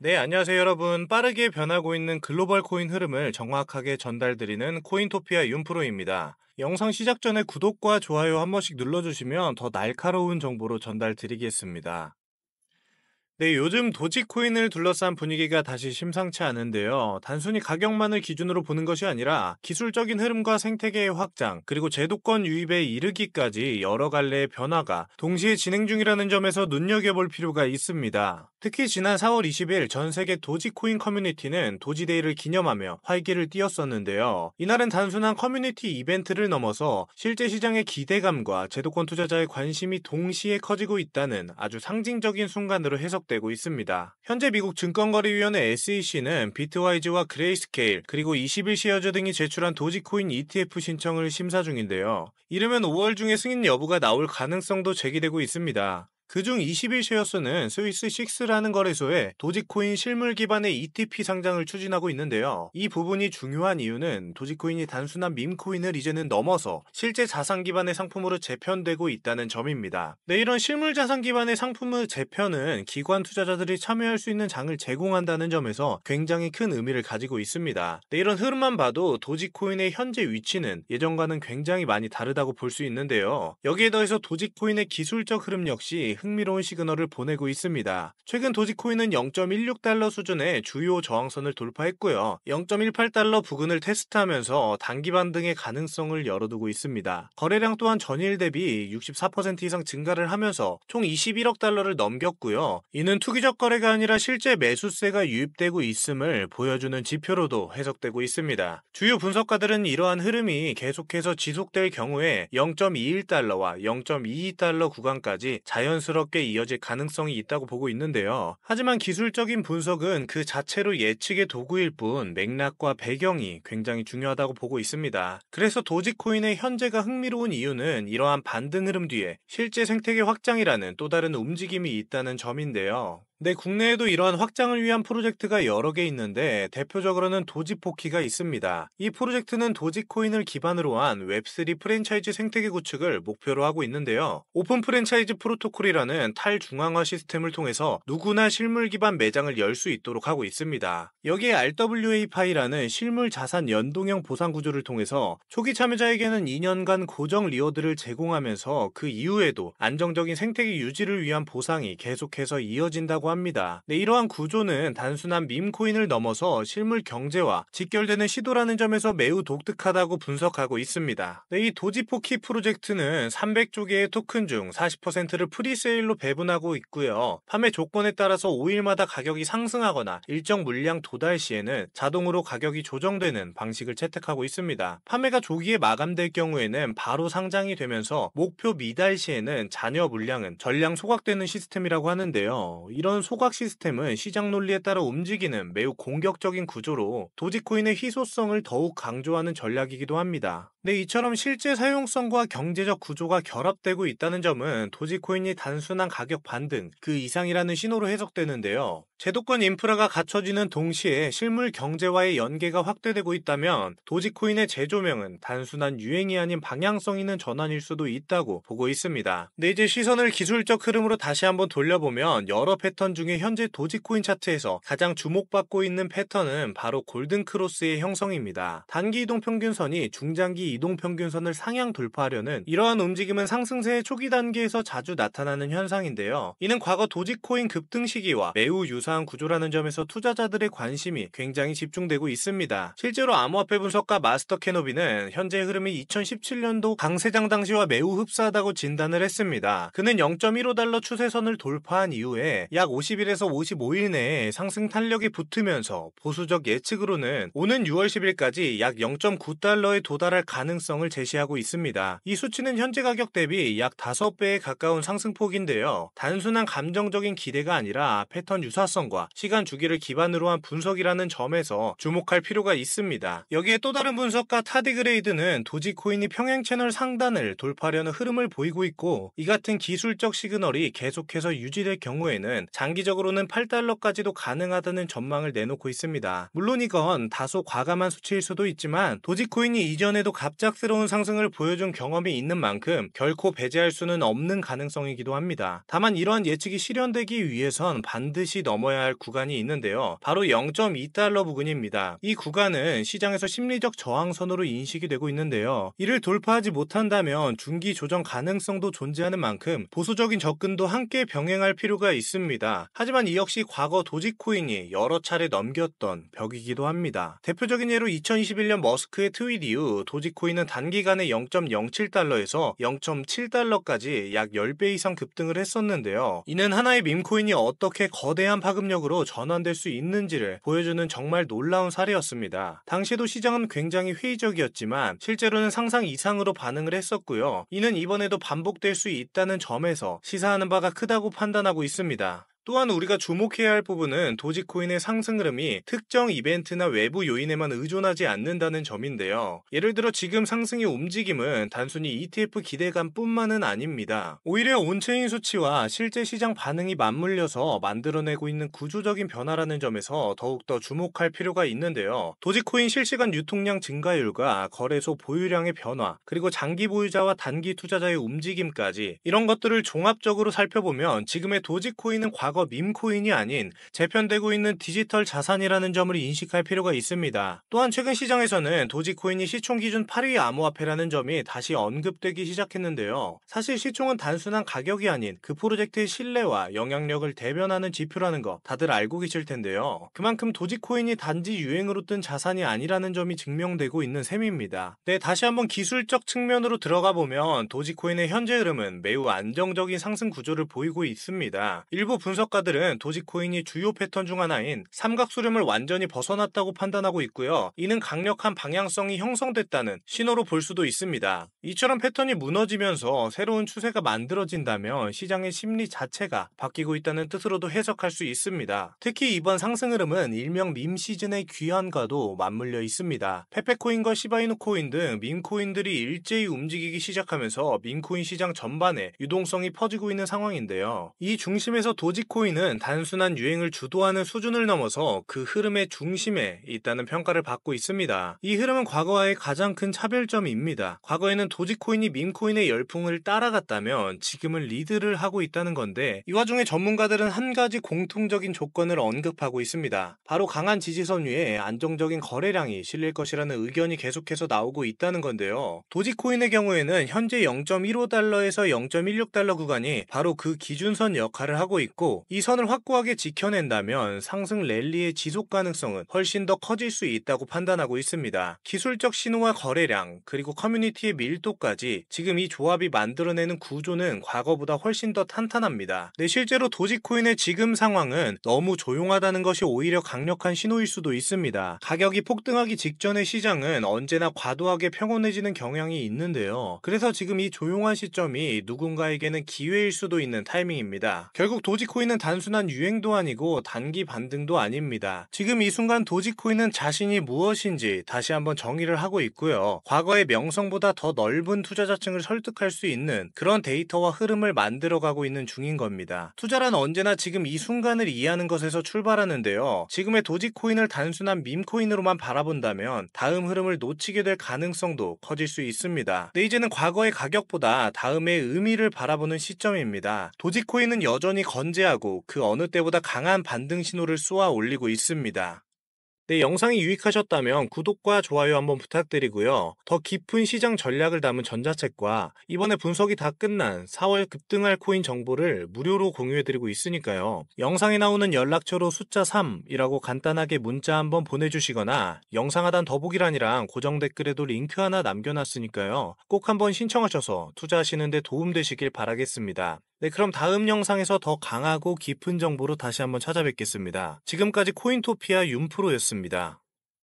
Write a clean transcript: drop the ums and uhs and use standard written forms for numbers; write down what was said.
네, 안녕하세요, 여러분. 빠르게 변하고 있는 글로벌 코인 흐름을 정확하게 전달드리는 코인토피아 윤프로입니다. 영상 시작 전에 구독과 좋아요 한 번씩 눌러주시면 더 날카로운 정보로 전달드리겠습니다. 네, 요즘 도지코인을 둘러싼 분위기가 다시 심상치 않은데요. 단순히 가격만을 기준으로 보는 것이 아니라 기술적인 흐름과 생태계의 확장, 그리고 제도권 유입에 이르기까지 여러 갈래의 변화가 동시에 진행 중이라는 점에서 눈여겨볼 필요가 있습니다. 특히 지난 4월 20일 전 세계 도지코인 커뮤니티는 도지데이를 기념하며 활기를 띄웠었는데요. 이날은 단순한 커뮤니티 이벤트를 넘어서 실제 시장의 기대감과 제도권 투자자의 관심이 동시에 커지고 있다는 아주 상징적인 순간으로 해석되고 있습니다. 현재 미국 증권거래위원회 SEC는 비트와이즈와 그레이스케일 그리고 21시어즈 등이 제출한 도지코인 ETF 신청을 심사 중인데요. 이르면 5월 중에 승인 여부가 나올 가능성도 제기되고 있습니다. 그중 21쉐어스는 스위스 식스라는 거래소에 도지코인 실물 기반의 ETP 상장을 추진하고 있는데요. 이 부분이 중요한 이유는 도지코인이 단순한 밈코인을 이제는 넘어서 실제 자산 기반의 상품으로 재편되고 있다는 점입니다. 네, 이런 실물 자산 기반의 상품의 재편은 기관 투자자들이 참여할 수 있는 장을 제공한다는 점에서 굉장히 큰 의미를 가지고 있습니다. 네, 이런 흐름만 봐도 도지코인의 현재 위치는 예전과는 굉장히 많이 다르다고 볼 수 있는데요. 여기에 더해서 도지코인의 기술적 흐름 역시 흥미로운 시그널을 보내고 있습니다. 최근 도지코인은 0.16달러 수준의 주요 저항선을 돌파했고요. 0.18달러 부근을 테스트하면서 단기 반등의 가능성을 열어두고 있습니다. 거래량 또한 전일 대비 64% 이상 증가를 하면서 총 21억 달러를 넘겼고요. 이는 투기적 거래가 아니라 실제 매수세가 유입되고 있음을 보여주는 지표로도 해석되고 있습니다. 주요 분석가들은 이러한 흐름이 계속해서 지속될 경우에 0.21달러와 0.22달러 구간까지 자연스럽게 이어질 가능성이 있다고 보고 있는데요. 하지만 기술적인 분석은 그 자체로 예측의 도구일 뿐 맥락과 배경이 굉장히 중요하다고 보고 있습니다. 그래서 도지코인의 현재가 흥미로운 이유는 이러한 반등 흐름 뒤에 실제 생태계 확장이라는 또 다른 움직임이 있다는 점인데요. 네, 국내에도 이러한 확장을 위한 프로젝트가 여러 개 있는데 대표적으로는 도지포키가 있습니다. 이 프로젝트는 도지코인을 기반으로 한 웹3 프랜차이즈 생태계 구축을 목표로 하고 있는데요. 오픈 프랜차이즈 프로토콜이라는 탈중앙화 시스템을 통해서 누구나 실물 기반 매장을 열 수 있도록 하고 있습니다. 여기에 RWA 파이라는 실물 자산 연동형 보상 구조를 통해서 초기 참여자에게는 2년간 고정 리워드를 제공하면서 그 이후에도 안정적인 생태계 유지를 위한 보상이 계속해서 이어진다고 합니다. 네, 이러한 구조는 단순한 밈코인을 넘어서 실물 경제와 직결되는 시도라는 점에서 매우 독특하다고 분석하고 있습니다. 네, 이 도지포키 프로젝트는 300조 개의 토큰 중 40%를 프리세일로 배분하고 있고요. 판매 조건에 따라서 5일마다 가격이 상승하거나 일정 물량 도달 시에는 자동으로 가격이 조정되는 방식을 채택하고 있습니다. 판매가 조기에 마감될 경우에는 바로 상장이 되면서 목표 미달 시에는 잔여 물량은 전량 소각되는 시스템이라고 하는데요. 이런 소각 시스템은 시장 논리에 따라 움직이는 매우 공격적인 구조로 도지코인의 희소성을 더욱 강조하는 전략이기도 합니다. 네, 이처럼 실제 사용성과 경제적 구조가 결합되고 있다는 점은 도지코인이 단순한 가격 반등 그 이상이라는 신호로 해석되는데요. 제도권 인프라가 갖춰지는 동시에 실물 경제와의 연계가 확대되고 있다면 도지코인의 재조명은 단순한 유행이 아닌 방향성 있는 전환일 수도 있다고 보고 있습니다. 근데 이제 시선을 기술적 흐름으로 다시 한번 돌려보면 여러 패턴 중에 현재 도지코인 차트에서 가장 주목받고 있는 패턴은 바로 골든크로스의 형성입니다. 단기 이동평균선이 중장기 이동평균선을 상향 돌파하려는 이러한 움직임은 상승세의 초기 단계에서 자주 나타나는 현상인데요. 이는 과거 도지코인 급등 시기와 매우 유사한 구조라는 점에서 투자자들의 관심이 굉장히 집중되고 있습니다. 실제로 암호화폐 분석가 마스터 캐노비는 현재 흐름이 2017년도 강세장 당시와 매우 흡사하다고 진단을 했습니다. 그는 0.15달러 추세선을 돌파한 이후에 약 50일에서 55일 내에 상승 탄력이 붙으면서 보수적 예측으로는 오는 6월 10일까지 약 0.9달러에 도달할 가능성을 제시하고 있습니다. 이 수치는 현재 가격 대비 약 5배에 가까운 상승폭인데요. 단순한 감정적인 기대가 아니라 패턴 유사성과 시간 주기를 기반으로 한 분석이라는 점에서 주목할 필요가 있습니다. 여기에 또 다른 분석가 타디그레이드는 도지코인이 평행 채널 상단을 돌파하려는 흐름을 보이고 있고 이 같은 기술적 시그널이 계속해서 유지될 경우에는 장기적으로는 8달러까지도 가능하다는 전망을 내놓고 있습니다. 물론 이건 다소 과감한 수치일 수도 있지만 도지코인이 이전에도 갑작스러운 상승을 보여준 경험이 있는 만큼 결코 배제할 수는 없는 가능성이기도 합니다. 다만 이러한 예측이 실현되기 위해선 반드시 넘어야 할 구간이 있는데요. 바로 0.2달러 부근입니다. 이 구간은 시장에서 심리적 저항선으로 인식이 되고 있는데요. 이를 돌파하지 못한다면 중기 조정 가능성도 존재하는 만큼 보수적인 접근도 함께 병행할 필요가 있습니다. 하지만 이 역시 과거 도지코인이 여러 차례 넘겼던 벽이기도 합니다. 대표적인 예로 2021년 머스크의 트윗 이후 도지코인은 단기간에 0.07달러에서 0.7달러까지 약 10배 이상 급등을 했었는데요. 이는 하나의 밈코인이 어떻게 거대한 파급력으로 전환될 수 있는지를 보여주는 정말 놀라운 사례였습니다. 당시에도 시장은 굉장히 회의적이었지만 실제로는 상상 이상으로 반응을 했었고요. 이는 이번에도 반복될 수 있다는 점에서 시사하는 바가 크다고 판단하고 있습니다. 또한 우리가 주목해야 할 부분은 도지코인의 상승 흐름이 특정 이벤트나 외부 요인에만 의존하지 않는다는 점인데요. 예를 들어 지금 상승의 움직임은 단순히 ETF 기대감뿐만은 아닙니다. 오히려 온체인 수치와 실제 시장 반응이 맞물려서 만들어내고 있는 구조적인 변화라는 점에서 더욱더 주목할 필요가 있는데요. 도지코인 실시간 유통량 증가율과 거래소 보유량의 변화, 그리고 장기 보유자와 단기 투자자의 움직임까지 이런 것들을 종합적으로 살펴보면 지금의 도지코인은 과거 밈코인이 아닌 재편되고 있는 디지털 자산이라는 점을 인식할 필요가 있습니다. 또한 최근 시장에서는 도지코인이 시총 기준 8위 암호화폐라는 점이 다시 언급되기 시작했는데요. 사실 시총은 단순한 가격이 아닌 그 프로젝트의 신뢰와 영향력을 대변하는 지표라는 거 다들 알고 계실 텐데요. 그만큼 도지코인이 단지 유행으로 뜬 자산이 아니라는 점이 증명되고 있는 셈입니다. 네, 다시 한번 기술적 측면으로 들어가 보면 도지코인의 현재 흐름은 매우 안정적인 상승 구조를 보이고 있습니다. 일부 분석가들은 도지코인이 주요 패턴 중 하나인 삼각수렴을 완전히 벗어났다고 판단하고 있고요. 이는 강력한 방향성이 형성됐다는 신호로 볼 수도 있습니다. 이처럼 패턴이 무너지면서 새로운 추세가 만들어진다면 시장의 심리 자체가 바뀌고 있다는 뜻으로도 해석할 수 있습니다. 특히 이번 상승 흐름은 일명 밈 시즌의 귀환과도 맞물려 있습니다. 페페코인과 시바이누 코인 등 밈코인들이 일제히 움직이기 시작하면서 밈코인 시장 전반에 유동성이 퍼지고 있는 상황인데요. 이 중심에서 도지코인은 단순한 유행을 주도하는 수준을 넘어서 그 흐름의 중심에 있다는 평가를 받고 있습니다. 이 흐름은 과거와의 가장 큰 차별점입니다. 과거에는 도지코인이 밈코인의 열풍을 따라갔다면 지금은 리드를 하고 있다는 건데 이 와중에 전문가들은 한 가지 공통적인 조건을 언급하고 있습니다. 바로 강한 지지선 위에 안정적인 거래량이 실릴 것이라는 의견이 계속해서 나오고 있다는 건데요. 도지코인의 경우에는 현재 0.15달러에서 0.16달러 구간이 바로 그 기준선 역할을 하고 있고 이 선을 확고하게 지켜낸다면 상승 랠리의 지속 가능성은 훨씬 더 커질 수 있다고 판단하고 있습니다. 기술적 신호와 거래량 그리고 커뮤니티의 밀도까지 지금 이 조합이 만들어내는 구조는 과거보다 훨씬 더 탄탄합니다. 네, 실제로 도지코인의 지금 상황은 너무 조용하다는 것이 오히려 강력한 신호일 수도 있습니다. 가격이 폭등하기 직전의 시장은 언제나 과도하게 평온해지는 경향이 있는데요. 그래서 지금 이 조용한 시점이 누군가에게는 기회일 수도 있는 타이밍입니다. 결국 도지코인은 단순한 유행도 아니고 단기 반등도 아닙니다. 지금 이 순간 도지코인은 자신이 무엇인지 다시 한번 정의를 하고 있고요. 과거의 명성보다 더 넓은 투자자층을 설득할 수 있는 그런 데이터와 흐름을 만들어가고 있는 중인 겁니다. 투자란 언제나 지금 이 순간을 이해하는 것에서 출발하는데요. 지금의 도지코인을 단순한 밈코인으로만 바라본다면 다음 흐름을 놓치게 될 가능성도 커질 수 있습니다. 네, 이제는 과거의 가격보다 다음의 의미를 바라보는 시점입니다. 도지코인은 여전히 건재하고 그 어느 때보다 강한 반등 신호를 쏘아 올리고 있습니다. 네, 영상이 유익하셨다면 구독과 좋아요 한번 부탁드리고요. 더 깊은 시장 전략을 담은 전자책과 이번에 분석이 다 끝난 4월 급등할 코인 정보를 무료로 공유해드리고 있으니까요. 영상에 나오는 연락처로 숫자 3이라고 간단하게 문자 한번 보내주시거나 영상 하단 더보기란이랑 고정 댓글에도 링크 하나 남겨놨으니까요. 꼭 한번 신청하셔서 투자하시는 데 도움되시길 바라겠습니다. 네, 그럼 다음 영상에서 더 강하고 깊은 정보로 다시 한번 찾아뵙겠습니다. 지금까지 코인토피아 윤프로였습니다.